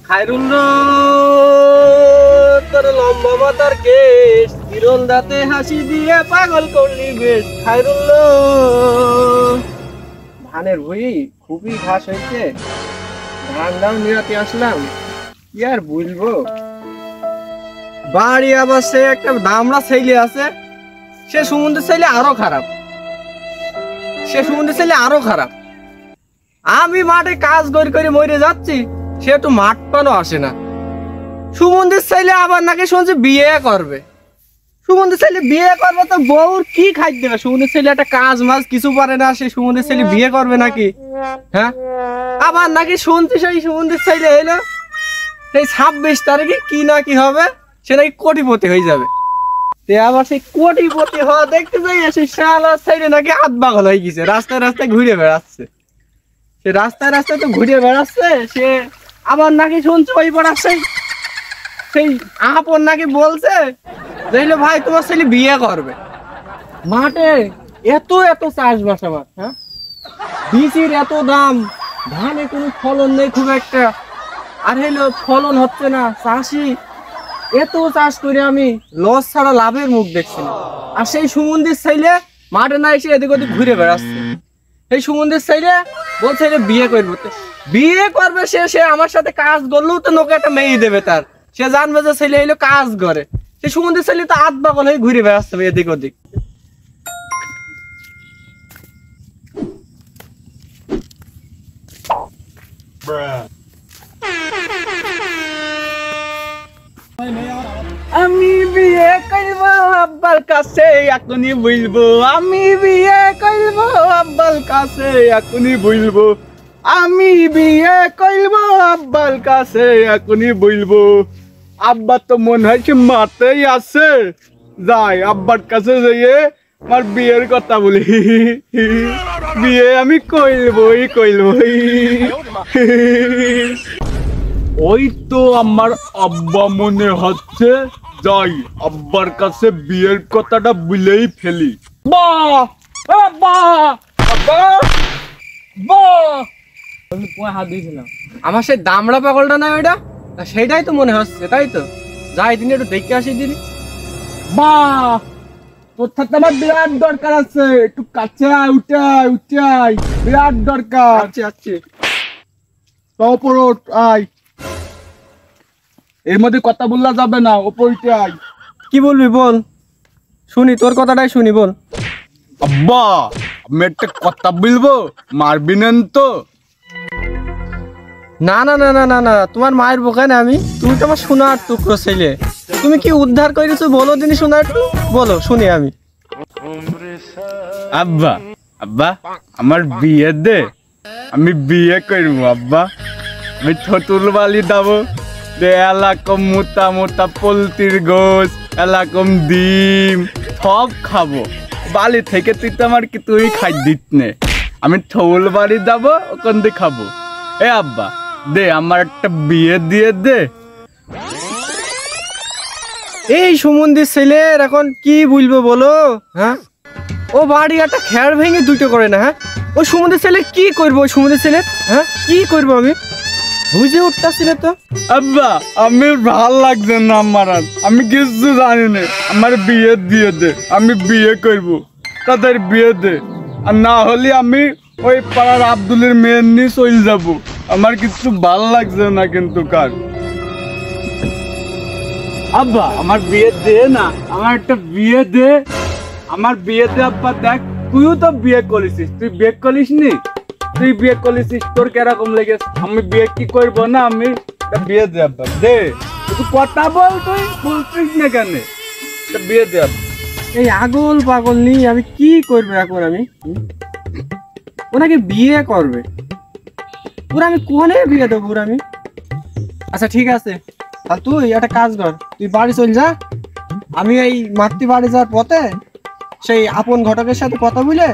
খায়রুল্লাহ তোর লম্বা মাথার কেশ কিরণ দাঁতে হাসি দিয়ে পাগল করলি বেশ। খায়রুল্লাহ ধানের ভুই খুবই ঘাস হয়েছে, ধান দাম নিরাতে আসলাম, কি আর বলবো। বাড়ি আবার সে একটা দামড়া ছেলে আছে, সে সুমন্দির ছেলে আরো খারাপ, সে সুমন্দির ছেলে আরো খারাপ। আমি মাঠে কাজ করে করে মরে যাচ্ছি, সে একটু মাঠ পানো আসে না। সুমন্দির ছেলে আবার নাকি শুনছি বিয়ে করবে। সুমন্দির ছেলে বিয়ে করবে তো বউর কি খাইতে দেবে? সুমন্দির ছেলে একটা কাজ মাজ কিছু পারে না, সে সুমন্দির ছেলে বিয়ে করবে নাকি? হ্যাঁ, আবার নাকি শুনছি সেই সুমন্দির ছেলে এলো সেই 26 তারিখে কি না কি হবে, সে নাকি কোটিপতি হয়ে যাবে। আবার সেই কোটিপতি হওয়া দেখতে যাই সেই শালা ছেলে নাকি হাত পাগল হয়ে গেছে, রাস্তায় রাস্তায় ঘুরে বেড়াচ্ছে। সে রাস্তায় রাস্তায় তো ঘুরে বেড়াচ্ছে, সে আবার নাকি শুনছে ওই পড়াচ্ছে সেই আপন নাকি বলছে দেখলে ভাই তোমার ছেলে বিয়ে করবে। মাঠে এত এত চাষবাস আমার, হ্যাঁ বীজের এত দাম, ধানে কোনো ফলন নেই খুব একটা, আর হইলো ফলন হচ্ছে না। চাষি এত চাষ করে আমি লস ছাড়া লাভের মুখ দেখছি না। আর সেই সুমন্দির ছেলে মাঠে না এসে এদিক ওদিক ঘুরে বেড়াচ্ছে। সেই সুমন্দির ছেলে বলছে বিয়ে করবো, বিয়ে করবে সে, সে আমার সাথে কাজ করলেও তো লোকে একটা মেয়ে দেবে তার, সে জানবে যে ছেলে এলো কাজ করে। সেই সুমন্দির ছেলে তো হাত পাগল হয়ে ঘুরে বেড়াচ্ছে এদিক ওদিক। আমি বিয়ে করব আব্বার কাছে এখনই বলবো, আমি বিয়ে করব আব্বার কাছে এখনই বলবো, আমি বিয়ে করব আব্বার কাছে এখনই বলবো। আব্বা তো মনে হয় মাতেই আছে, যাই আব্বার কাছে যাইয়ে আমার বিয়ের কথা বলি, বিয়ে আমি করবই করবই। ওই তো আমার আব্বা মনে হচ্ছে, যাই আব্বার কাছে বিয়ের কথাটা বলেই ফেলি। হাত দিয়েছিলাম আমার সেই দামড়া পাগলটা না ওইটা, সেটাই তো মনে হচ্ছে, তাই তো যাই দিন একটু দেখে আসি দিদি। তোর সাথে আমার বিরাট দরকার আছে, একটু কাছে উঠাই উঠাই, বিরাট দরকার আছে আছে। আয়, এর মধ্যে কথা বললা যাবে না, ওপরতে আয়। কি বলবি বল, শুনি তোর কথাটাই শুনি, বল। আব্বা আমি একটা কথা বলবো, মারবি না তো? না না না না না না, তোমার মায়ের বোকায় না আমি, তুমি তো আমার সোনার টুকরো ছেলে, তুমি কি উদ্ধার করেছো বলো দিনি, সোনার টু বলো শুনি আমি। আব্বা আব্বা আমার বিয়ে দে, আমি বিয়ে করবো আব্বা, আমি ছোটুর বালি দাবো, এলাকম মোটা মোটা পোলট্রির গোস, এলাকম ডিম সব খাবো, বালি থেকে তুই তো আমার কি তুই খাই দিত নে, আমি ঠোল বাড়ি যাবো ওখান দিয়ে খাবো। এ আব্বা দে আমার একটা বিয়ে দিয়ে দে। এই সুমন্দির ছেলের এখন কি বলবো বলো, হ্যাঁ ও বাড়ি একটা খেয়ার ভেঙে দুটো করে না, হ্যাঁ ওই সুমন্দির ছেলে কি করবো, ওই সুমন্দির ছেলে হ্যাঁ কি করবো আমি বুঝে উঠতেছিল তো। আব্বা আমি ভাল লাগছে না আমার, আমি কিছু জানি না, আমার বিয়ে দিয়ে দে, আমি বিয়ে করবো, তাদের বিয়ে দে, আর না হলে আমি ওই পাড়ার আব্দুলের মেয়ের নিয়ে চলে যাবো, আমার কিছু ভাল লাগছে না কিন্তু কার। আব্বা আমার বিয়ে দে না, আমার একটা বিয়ে দে, আমার বিয়ে দে আব্বা। দেখ তুইও তো বিয়ে করেছিস, তুই বিয়ে করিস নি, তুই বিয়ে করেছিস, তোর কিরকম লেগেছে, আমি বিয়ে কি করবো না, আমি বিয়ে দে আব্বা দে, তুই কথা বল, তুই বলছিস না কেন, বিয়ে দে আব্বা। এই আগল পাগল নিয়ে আমি কি করবো এখন, আমি ওনাকে বিয়ে করবে পুরো, আমি কোনে বিয়ে দেবো পুরো আমি। আচ্ছা ঠিক আছে, আর তুই একটা কাজ কর, তুই বাড়ি চল যা, আমি এই মাতৃ বাড়ি যাওয়ার পথে সেই আপন ঘটকের সাথে কথা বলে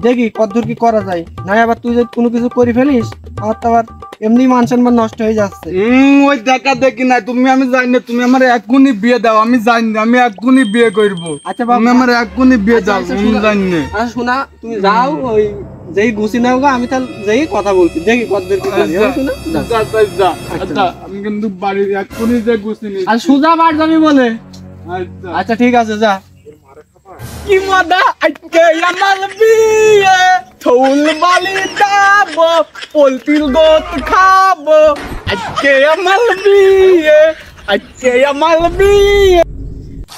দেখি কতদূর কি করা যায়, নাই আবার তুই যদি কোনো কিছু করে ফেলিস আমার তো আবার এমনি মান সম্মান নষ্ট হয়ে যাচ্ছে। ওই দেখা দেখি না, তুমি আমি জানি না, তুমি আমার এখনই বিয়ে দাও, আমি জানি না, আমি এখনই বিয়ে করবো। আচ্ছা বাবা আমার এখনই বিয়ে দাও, আমি জানি না। আচ্ছা শোনা তুমি যাও, ওই যেই গুছি নাও গো, আমি তাহলে যেই কথা বলছি, দেখি কতদূর কি পারি। শুনো আচ্ছা আমি কিন্তু বাড়ি এক্ষুনি যে গুছি নি। আর সুজা বাড়ি যাবি বলে। আচ্ছা আচ্ছা ঠিক আছে, যা। কি মজা আজকে আমার বিয়ে, থৌল বালি যাবো, পোলট্রির গোত খাবো, আজকে আমার বিয়ে, আজকে আমার বিয়ে।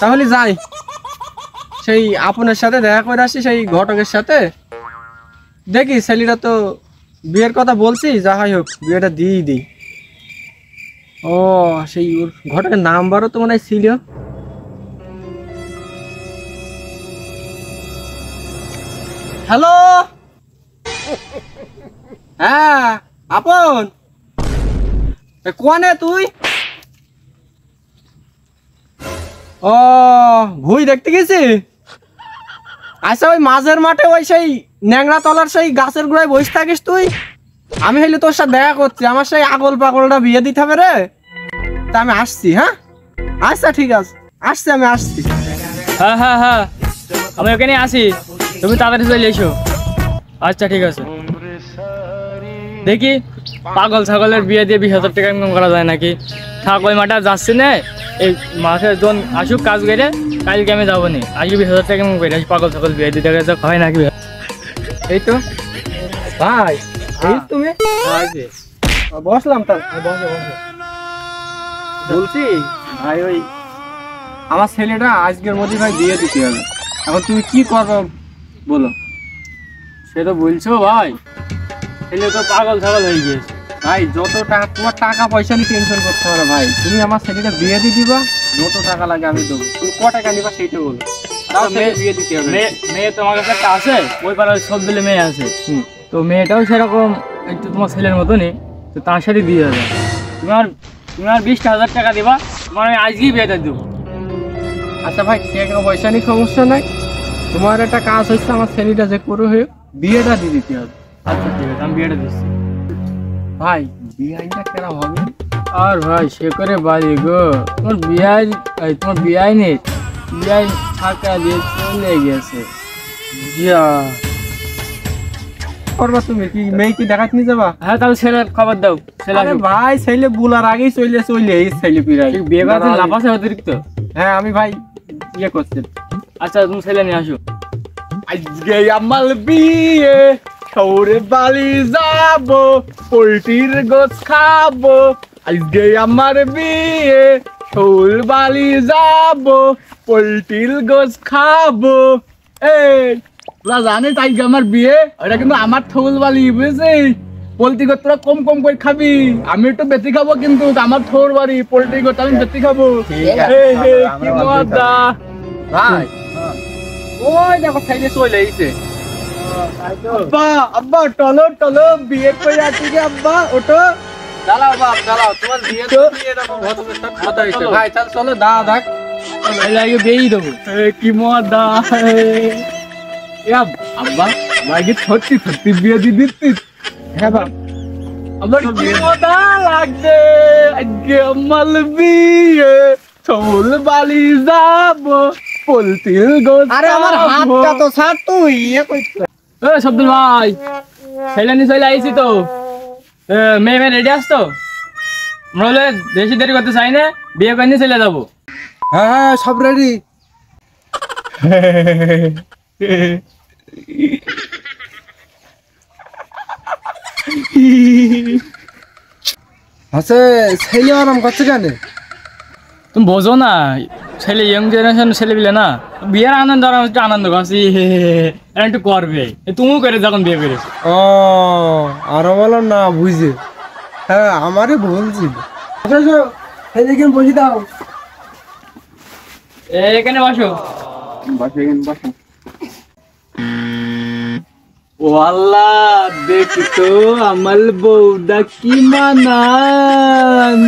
তাহলে যাই, সেই আপনার সাথে দেখা করে আসি, সেই ঘটকের সাথে। দেখি ছেলেটা তো বিয়ের কথা বলছি, যা হয় হোক বিয়েটা দিই দিই। ও সেই ওর ঘটকের নাম্বারও তো মনে হয় ছিল। হ্যালো, হ্যাঁ আপন, কোনে তুই? ও ভুই দেখতে গেছি। আচ্ছা ওই মাঝের মাঠে ওই সেই ন্যাংরা তলার সেই গাছের গোড়ায় বসে থাকিস তুই? আমি হইলে তোর সাথে দেখা করছি, আমার সেই আগল পাগলটা বিয়ে দিতে হবে রে। তা আমি আসছি। হ্যাঁ আচ্ছা ঠিক আছে, আসছি, আমি আসছি। হ্যাঁ হ্যাঁ হ্যাঁ, আমি ওখানে আসি, তুমি তাড়াতাড়ি চলে এসো। আচ্ছা ঠিক আছে। দেখি পাগল ছাগলের বিয়ে দিয়ে 20,000 টাকা ইনকাম করা যায় নাকি। থাক ওই মাঠে যাচ্ছি না, এই মাঠে জন আসুক কাজ করে, কালকে আমি যাবো নি। আজকে 20,000 টাকা ইনকাম করে আসি, পাগল ছাগল বিয়ে দিতে গেছে হয় নাকি। এই তো ভাই, এই তুমি বসলাম। তার বলছি ভাই, ওই আমার ছেলেটা আজকের মধ্যে ভাই বিয়ে দিতে হবে। এখন তুমি কি করবো বলো? সে তো বলছো ভাই, ছেলে তো পাগল ছাগল হয়ে গিয়েছে। ভাই যত টাকা, তোমার টাকা পয়সা নিয়ে টেনশন করতে হবে না ভাই। তুমি আমার ছেলেটা বিয়ে দিয়ে দিবা, যত টাকা লাগে আমি দেবো। তুমি ক টাকা নিবা সেইটা বলো। বিয়ে দিতে হবে। মেয়ে তোমার কাছে একটা আছে, ওই পাড়ার সব দিলে মেয়ে আছে। তো মেয়েটাও সেরকম একটু তোমার ছেলের মতনই, তো তার সাথে দিয়ে যাবে। তুমি আর 20,000 টাকা দিবা, তোমার আমি আজকেই বিয়েটা দেবো। আচ্ছা ভাই, টাকা পয়সা নিয়ে সমস্যা নাই। তোমার একটা কাজ হচ্ছে, আমার ছেলেটা যে করে হয়ে বিয়েটা দিয়ে দিতে হবে। আচ্ছা ঠিক আছে, আমি বিয়েটা দিচ্ছি। ভাই বিয়েটা কেন হবে? আর ভাই সে করে বাড়ি গো, তোমার বিয়াই নেই, বিয়াই টাকা দিয়ে চলে গেছে। যা করবা তুমি, কি মেয়ে কি দেখাতে নিয়ে যাবা? হ্যাঁ তাহলে ছেলের খবর দাও। ছেলে আরে ভাই ছেলে বুলার আগেই চলে এই ছেলে পিরাই বিয়ে করার লাভ আছে অতিরিক্ত? হ্যাঁ আমি ভাই ইয়ে করছি। আচ্ছা তুমি ছেলে নিয়ে আসো। আজকে আমার বিয়ে, শহরে বালি যাবো, পোল্ট্রির গোছ খাবো। আজকে আমার বিয়ে, শহর বালি যাবো, পোল্ট্রির গোছ খাবো। এই তোরা জানিস আজকে আমার বিয়ে, ওটা কিন্তু আমার ঠোল বালি, বুঝছিস? পোল্ট্রি গোছ তোরা কম কম করে খাবি, আমি একটু বেশি খাবো, কিন্তু আমার ঠোর বাড়ি পোল্ট্রি গোছ আমি বেশি খাবো। কি মজা ভাই। ওই দেখো সাইডে চলে এসেছে। আব্বা আব্বা টলো টলো, বিয়ে করে আসি যে আব্বা, ওটো দাঁড়াও বাপ দাঁড়াও, তোমার বিয়ে তো কথা হয়েছে ভাই। চল চলো দাঁড়া থাক, বিয়েই দেবো। কি মজা। আব্বা ভাইকে সত্যি সত্যি বিয়ে দিয়ে দিচ্ছিস? হ্যাঁ বাপ, আমার কি মজা লাগছে আজকে আমার বিয়ে, চল বালি যাবো, পোল্ট্রির গোছ। আরে আমার হাতটা তো ছাড়, তুই ইয়ে কইছিস। শব্দুল ভাই, ছেলে নিয়ে চলে আইছি তো, মেয়ে রেডি আসতো। আমরা হলে বেশি দেরি করতে চাই না, বিয়ে করে নিয়ে চলে যাবো। হ্যাঁ হ্যাঁ সব রেডি। আচ্ছা ছেলে আরাম করছে কেন? তুমি বোঝো না, ছেলে ইয়ং জেনারেশন ছেলে বিলে না, বিয়ের আনন্দ আর একটু আনন্দ করছি, একটু করবে। তুমিও করে যখন বিয়ে করেছো। ও আরো বলো না বুঝে। হ্যাঁ আমারই বলছিল। বসে দাও, এখানে বসো। ও আল্লাহ, দেখি তো আমার বউটা কি মানান।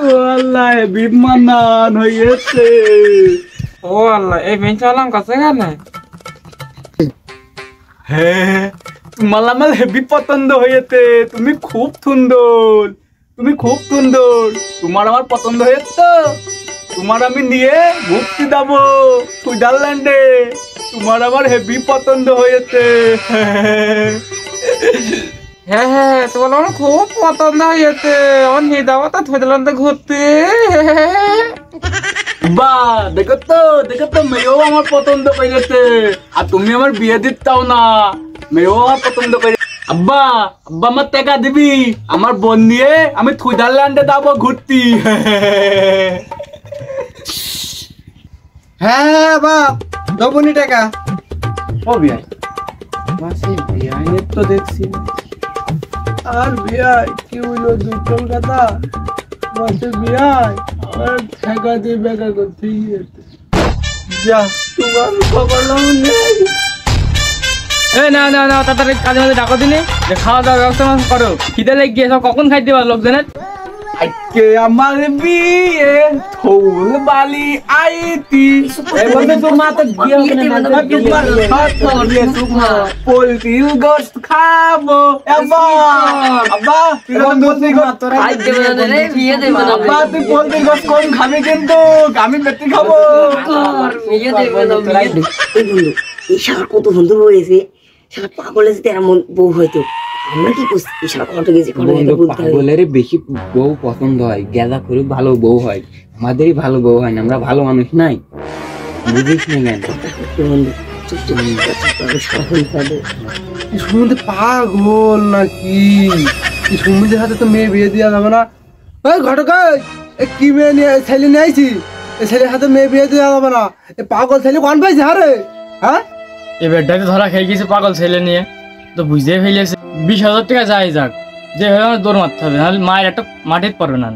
ও আল্লাহ হেবি মানান হয়েছে। ও আল্লাহ, এই বেঞ্চ আলাম কাছে কেন? হ্যাঁ তোমার আমার হেবি পছন্দ হয়েছে, তুমি খুব সুন্দর, তুমি খুব সুন্দর, তোমার আমার পছন্দ হয়েছে। তোমার আমি নিয়ে ঘুরতে যাবো সুইজারল্যান্ডে, তোমার আমার হেভি পছন্দ হয়েছে। হ্যাঁ হ্যাঁ, তোমার আমার খুব পছন্দ হয়েছে। আমার নিয়ে যাবো তো থৈদলান্তে ঘুরতে। বাহ, দেখো তো মেয়েও আমার পছন্দ করেছে। আর তুমি আমার বিয়ে দিতাও না, মেয়েও আমার পছন্দ করে। আব্বা আব্বা আমার টাকা দিবি, আমার বোন নিয়ে আমি সুইজারল্যান্ডে যাবো ঘুরতে। হ্যাঁ বাপ, দবনি টাকা। ও বিয়াই, মাসি বিয়াইনের তো দেখছি। আর বিয়াই কি হইলো, দুটোর কথা মাসে বিয়াই আর টাকা দিয়ে বেকার করতে গিয়েছে। যা, তোমার খবর নেই। না না না, তাড়াতাড়ি কাজে মাঝে ডাকো দিনে, যে খাওয়া দাওয়ার ব্যবস্থা করো। খিদে লেগে গিয়ে সব কখন খাইতে পারো লোকজনের? আজকে আমার বিয়ে, ফুল বালি আইতি। পোলট্রির গোশত খাবো। আব্বা আব্বা, তুই পোলট্রির গোশত কম খাবি, কিন্তু আমি বেশি খাবো। এই বন্ধু, এই শালা কত সুন্দর হয়েছে। শালা পাগলের যদি এমন বউ হয়তো, আমরা কি করছি? এই শালা কত গেছে, পাগলের বেশি বউ পছন্দ হয়, গেদা করে ভালো বউ হয়। আমাদেরই ভালো বউ হয় না, আমরা ভালো মানুষ নাই, বুঝিস না কেন? সুমন্দি পাগল নাকি? সুমন্দির হাতে তো মেয়ে বিয়ে দেওয়া যাবে না। ওই ঘটক, কি মেয়ে নিয়ে ছেলে নিয়ে আইছি, এই ছেলের হাতে মেয়ে বিয়ে দেওয়া যাবে না। এই পাগল ছেলে কোন পাইছে? হারে হ্যাঁ, এই বেডটাকে ধরা খেয়ে গেছে পাগল ছেলে নিয়ে, তো বুঝতেই ফেলেছে। 20,000 টাকা যাই যাক, যে হয়ে আমার দৌড় মারতে হবে, নাহলে মায়ের একটা মাটির পারবে না।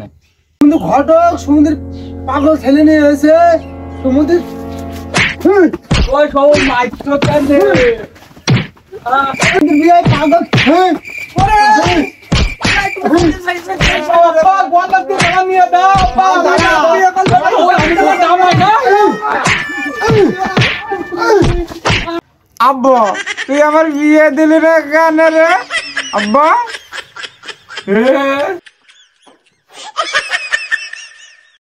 কিন্তু ঘটক সুমন্দির পাগল ছেলে নিয়ে এসে সুমন্দির ওই সব মাইক্রো ক্যান্ডে বিয়ে পাগল। আব্বা, তুই আমার বিয়ে দিলি না কেন রে আব্বা?